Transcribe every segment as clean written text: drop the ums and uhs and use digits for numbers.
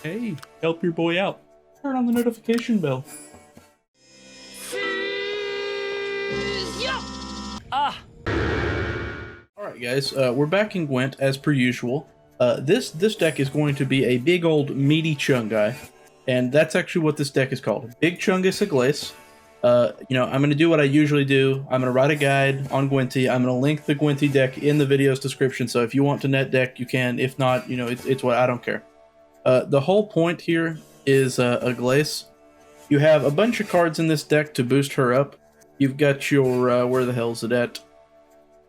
Hey, help your boy out. Turn on the notification bell. Alright guys, we're back in Gwent as per usual. This deck is going to be a big old meaty Chungai, and that's actually what this deck is called. Big Chungus Aglais. I'm going to do what I usually do. I'm going to write a guide on Gwenty. I'm going to link the Gwenty deck in the video's description, so if you want to net deck, you can. If not, it's what I don't care. The whole point here is Aglais. You have a bunch of cards in this deck to boost her up. You've got your, where the hell is it at?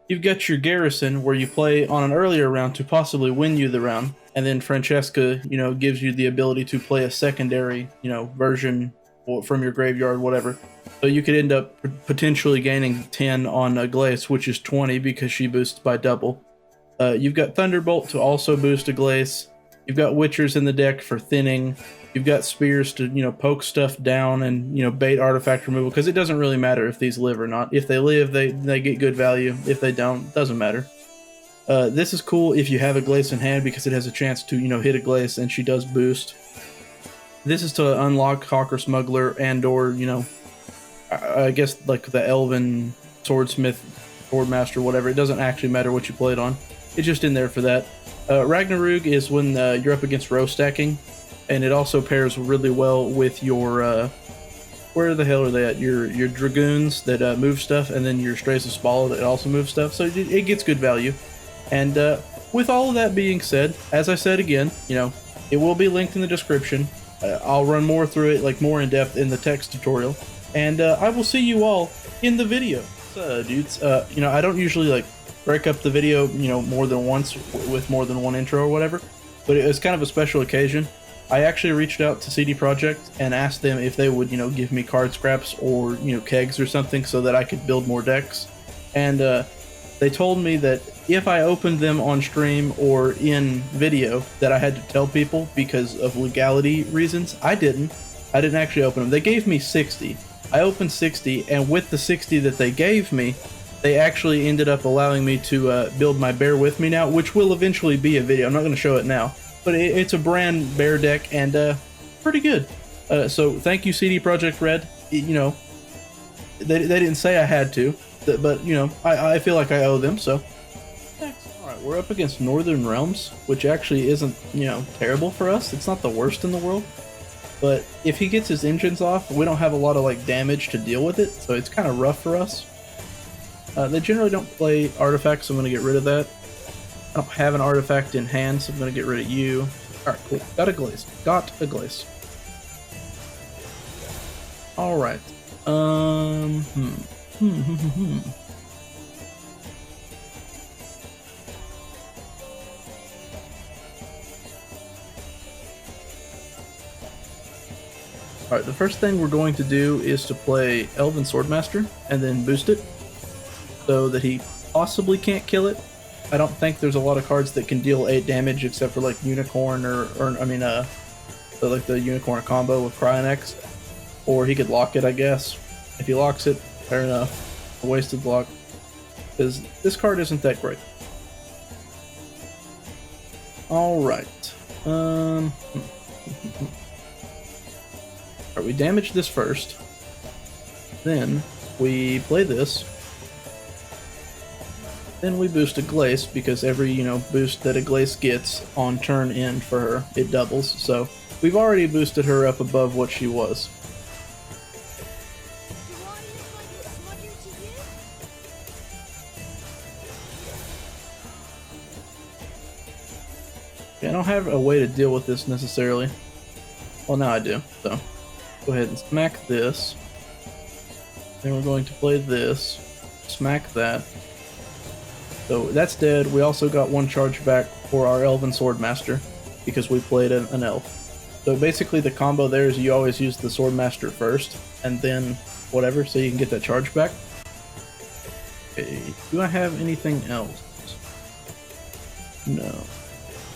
You've got your Garrison, where you play on an earlier round to possibly win you the round, and then Francesca, gives you the ability to play a secondary, version from your graveyard, whatever. So you could end up potentially gaining 10 on Aglais, which is 20 because she boosts by double. You've got Thunderbolt to also boost Aglais. You've got Witchers in the deck for thinning. You've got Spears to, poke stuff down and, bait artifact removal, because it doesn't really matter if these live or not. If they live, they get good value. If they don't, doesn't matter. This is cool if you have Aglais in hand, because it has a chance to, hit Aglais, and she does boost. This is to unlock Hawker Smuggler and or, I guess like the Elven Swordsmith, Swordmaster, whatever. It doesn't actually matter what you play it on. It's just in there for that. Ragnarug is when you're up against row stacking, and it also pairs really well with your, where the hell are they at? Your Dragoons that move stuff, and then your Strays of Spalla that also move stuff, so it gets good value. And with all of that being said, as I said again, it will be linked in the description. I'll run more through it, like more in depth in the text tutorial, and I will see you all in the video. Dudes, I don't usually break up the video, more than once with more than one intro or whatever, but it was kind of a special occasion. I actually reached out to CD Projekt and asked them if they would, give me card scraps or, kegs or something so that I could build more decks. And they told me that if I opened them on stream or in video that I had to tell people because of legality reasons. I didn't actually open them. They gave me 60. I opened 60, and with the 60 that they gave me, they actually ended up allowing me to build my Bear With Me now, which will eventually be a video. I'm not going to show it now, but it's a brand bear deck, and pretty good. So thank you, CD Projekt Red. They didn't say I had to, but I feel like I owe them. So thanks. All right, we're up against Northern Realms, which actually isn't terrible for us. It's not the worst in the world, but if he gets his engines off, we don't have a lot of damage to deal with it, so it's kind of rough for us. They generally don't play artifacts, so I'm going to get rid of that. I don't have an artifact in hand, so I'm going to get rid of you. Alright, cool. Got Aglais. Alright. Alright, the first thing we're going to do is to play Elven Swordmaster, and then boost it, so that he possibly can't kill it. I don't think there's a lot of cards that can deal 8 damage except for Unicorn the Unicorn combo with Cryonex. Or he could lock it, I guess. If he locks it, fair enough. A wasted lock. Because this card isn't that great. Alright. Alright, we damage this first. Then we play this. Then we boost Aglais, because every, boost that Aglais gets on turn end for her, it doubles. So we've already boosted her up above what she was. I don't have a way to deal with this necessarily. Well, now I do. So go ahead and smack this. Then we're going to play this. Smack that. So that's dead. We also got 1 charge back for our Elven Swordmaster because we played an elf. So basically the combo there is you always use the Swordmaster first and then whatever, so you can get that charge back. Okay, do I have anything else? No.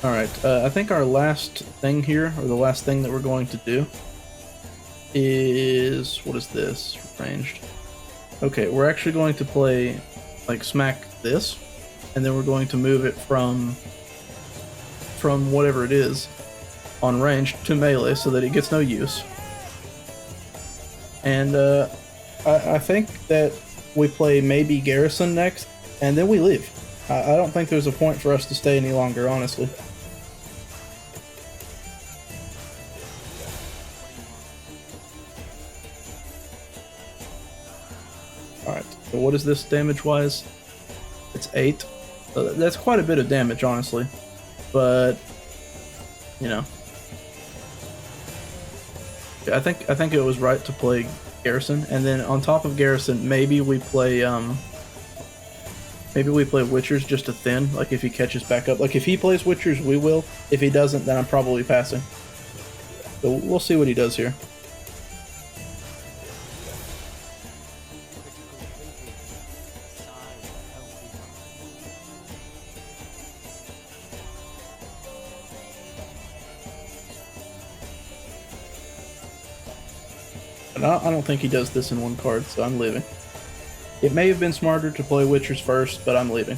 Alright, I think our last thing here, or the last thing that we're going to do is, what is this? Ranged. Okay, we're actually going to play, smack this. And then we're going to move it from whatever it is on range to melee so that it gets no use. And I think that we play maybe Garrison next, and then we leave. I don't think there's a point for us to stay any longer, honestly. Alright, so what is this damage-wise? It's 8. So that's quite a bit of damage, honestly. But, you know. I think it was right to play Garrison, and then on top of Garrison, maybe we play Witchers just to thin, like if he catches back up. Like if he plays Witchers, we will. If he doesn't, then I'm probably passing. So we'll see what he does here. I don't think he does this in one card, so I'm leaving. It may have been smarter to play Witchers first, but I'm leaving.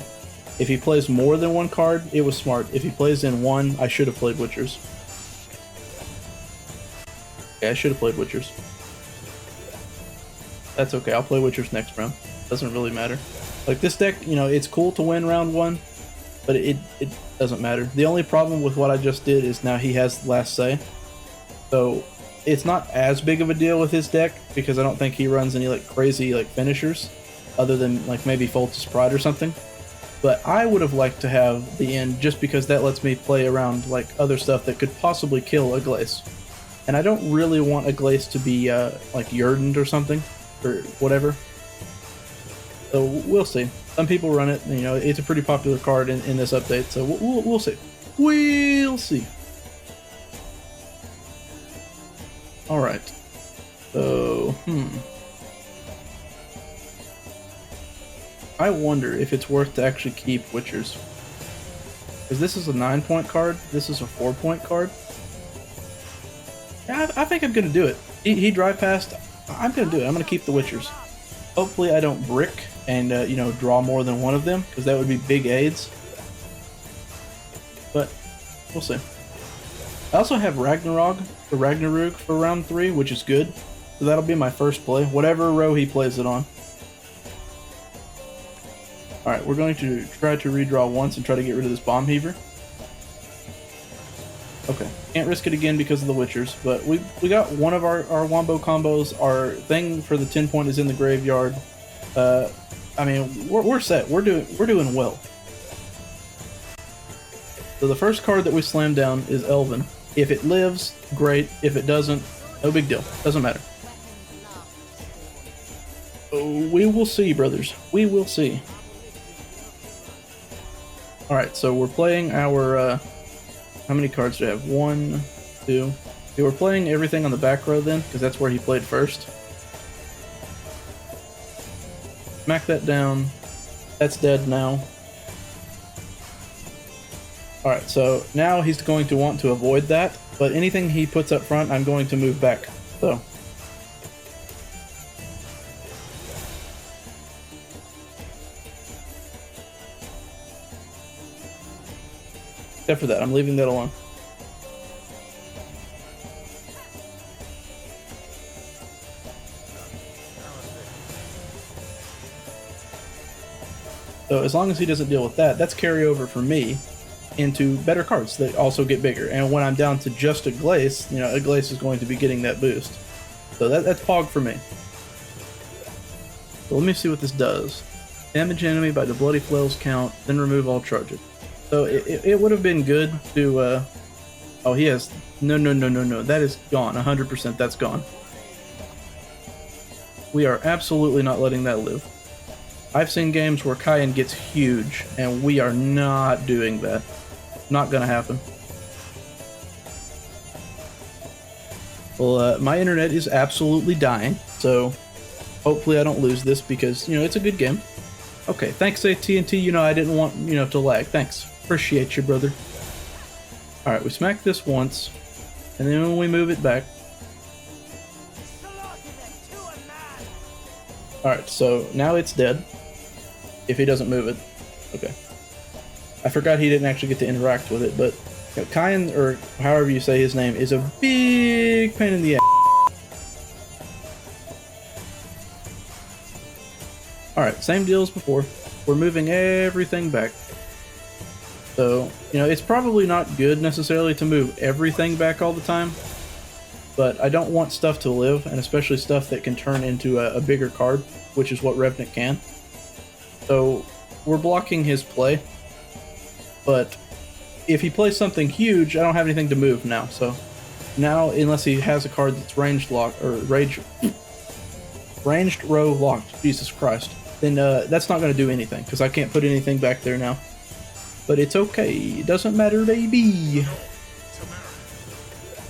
If he plays more than one card, it was smart. If he plays in one, I should have played Witchers. Okay, I should have played Witchers. That's okay, I'll play Witchers next round. Doesn't really matter. Like this deck, you know, it's cool to win round 1, but it doesn't matter. The only problem with what I just did is now he has last say. So it's not as big of a deal with his deck because I don't think he runs any like crazy like finishers other than like maybe Foltest Pride or something. But I would have liked to have the end just because that lets me play around like other stuff that could possibly kill Aglais. And I don't really want Aglais to be like Yurdened or something or whatever. So we'll see. Some people run it, you know, it's a pretty popular card in this update, so we'll see. We'll see. Alright, so, I wonder if it's worth to actually keep Witchers. Because this is a 9-point card, this is a 4-point card. Yeah, I think I'm going to do it. He drive past, I'm going to do it, I'm going to keep the Witchers. Hopefully I don't brick and, you know, draw more than one of them, because that would be big aids. But, we'll see. I also have Ragnarok for round 3, which is good. So that'll be my first play, whatever row he plays it on. Alright, we're going to try to redraw once and try to get rid of this Bomb Heaver. Okay, can't risk it again because of the Witchers, but we got one of our Wombo combos. Our thing for the 10 point is in the graveyard. I mean, we're set. We're doing well. So the first card that we slam down is Elven. If it lives, great. If it doesn't, no big deal. Doesn't matter. Oh, we will see, brothers. We will see. Alright, so we're playing our, how many cards do I have? 1, 2. Okay, we're playing everything on the back row then, because that's where he played first. Smack that down. That's dead now. Alright, so now he's going to want to avoid that, but anything he puts up front, I'm going to move back. So. Except for that, I'm leaving that alone. So as long as he doesn't deal with that, that's carryover for me into better cards that also get bigger. And when I'm down to just Aglais, you know, Aglais is going to be getting that boost. So that's Pog for me. So let me see what this does. Damage enemy by the Bloody Flails count, then remove all charges. So it would have been good to, oh, he has, no, that is gone, 100% that's gone. We are absolutely not letting that live. I've seen games where Cayenne gets huge, and we are not doing that. Not gonna happen. Well, my internet is absolutely dying, so hopefully I don't lose this because, you know, it's a good game. Okay, thanks AT&T, you know, I didn't want, you know, to lag. Thanks. Appreciate you, brother. Alright, we smack this once, and then when we move it back. Alright, so now it's dead. If he doesn't move it. Okay. I forgot he didn't actually get to interact with it, but You know, Kyan, or however you say his name, is a big pain in the ass. Alright, same deal as before. We're moving everything back. So, you know, it's probably not good necessarily to move everything back all the time, but I don't want stuff to live, and especially stuff that can turn into a bigger card, which is what Revenant can. So, we're blocking his play, but if he plays something huge, I don't have anything to move now, so now, unless he has a card that's ranged locked, or ranged row locked, Jesus Christ, then that's not going to do anything, because I can't put anything back there now. But it's okay, it doesn't matter, baby.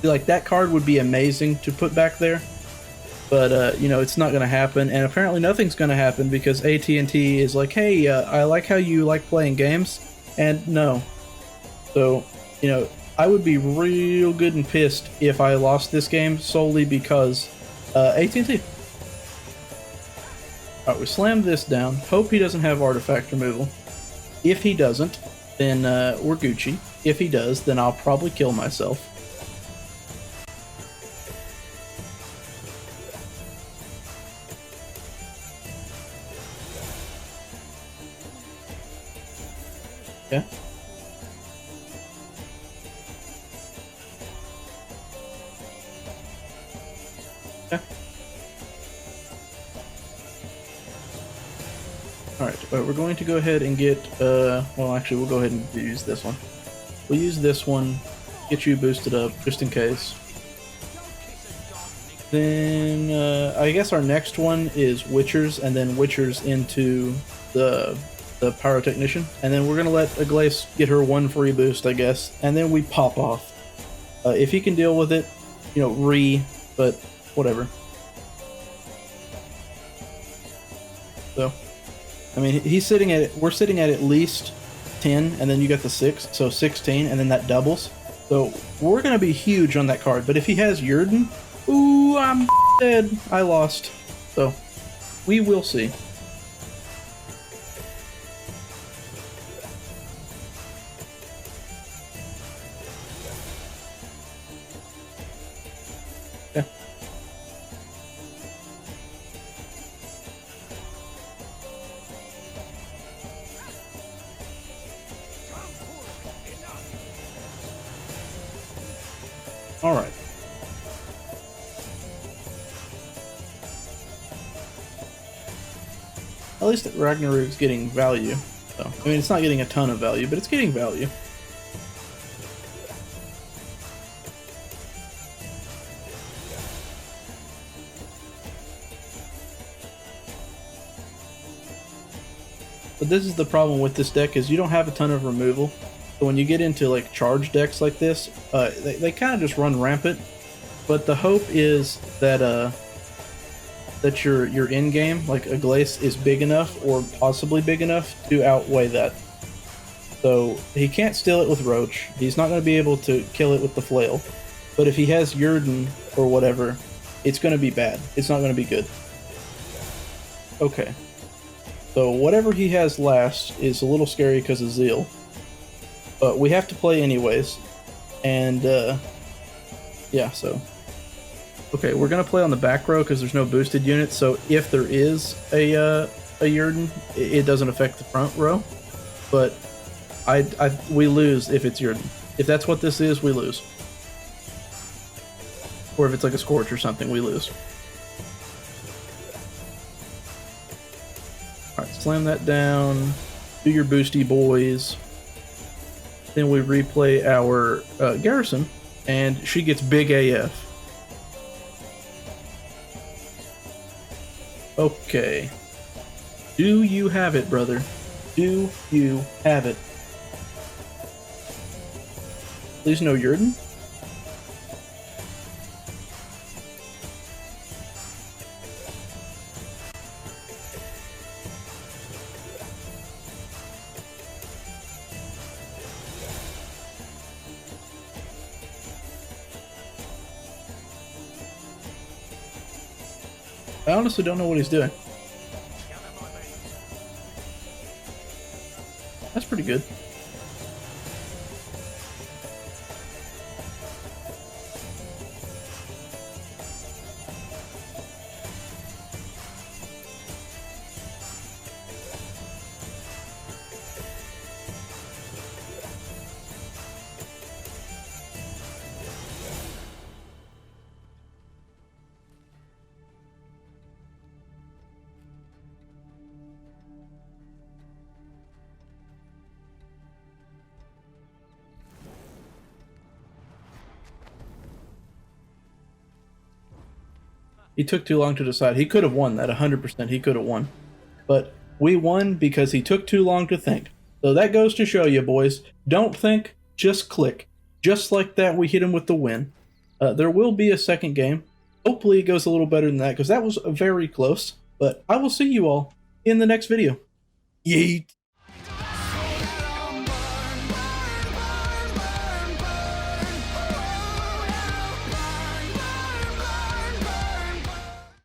Like, that card would be amazing to put back there, but you know, it's not going to happen, and apparently nothing's going to happen because AT&T is like, hey, I like how you like playing games, and no. So, you know, I would be real good and pissed if I lost this game solely because AT&T. Alright, we slammed this down. Hope he doesn't have artifact removal. If he doesn't, then we're Gucci. If he does, then I'll probably kill myself. Okay. Okay. Alright, we're going to go ahead and get, well actually we'll go ahead and use this one. We'll use this one, get you boosted up, just in case. Then, I guess our next one is Witchers, and then Witchers into the Pyrotechnician. And then we're gonna let Aglais get her one free boost, I guess, and then we pop off. If he can deal with it, you know, but whatever. So, I mean, we're sitting at least 10, and then you got the 6, so 16, and then that doubles. So we're gonna be huge on that card. But if he has Yrden, ooh, I'm dead. I lost. So we will see. Okay. All right. At least Ragnarok's getting value. So, I mean, it's not getting a ton of value, but it's getting value. But this is the problem with this deck, is you don't have a ton of removal. So when you get into like charge decks like this, they kind of just run rampant. But the hope is that that your end game, like Aglais, is big enough or possibly big enough to outweigh that. So he can't steal it with Roach. He's not going to be able to kill it with the flail. But if he has Yrden or whatever, it's going to be bad. It's not going to be good. Okay. So whatever he has last is a little scary because of Zeal. But we have to play anyways. And, yeah, so. Okay, we're going to play on the back row because there's no boosted units. So if there is a Yrden, it doesn't affect the front row. But we lose if it's Yrden. If that's what this is, we lose. Or if it's like a Scorch or something, we lose. Alright, slam that down. Do your boosty boys. Then we replay our Garrison, and she gets big AF. Okay. Do you have it, brother? Do you have it? Please no Yrden? I honestly don't know what he's doing. That's pretty good. He took too long to decide. He could have won that 100%. He could have won. But we won because he took too long to think. So that goes to show you, boys, don't think, just click. Just like that, we hit him with the win. There will be a second game. Hopefully it goes a little better than that, because that was very close. But I will see you all in the next video. Yeet!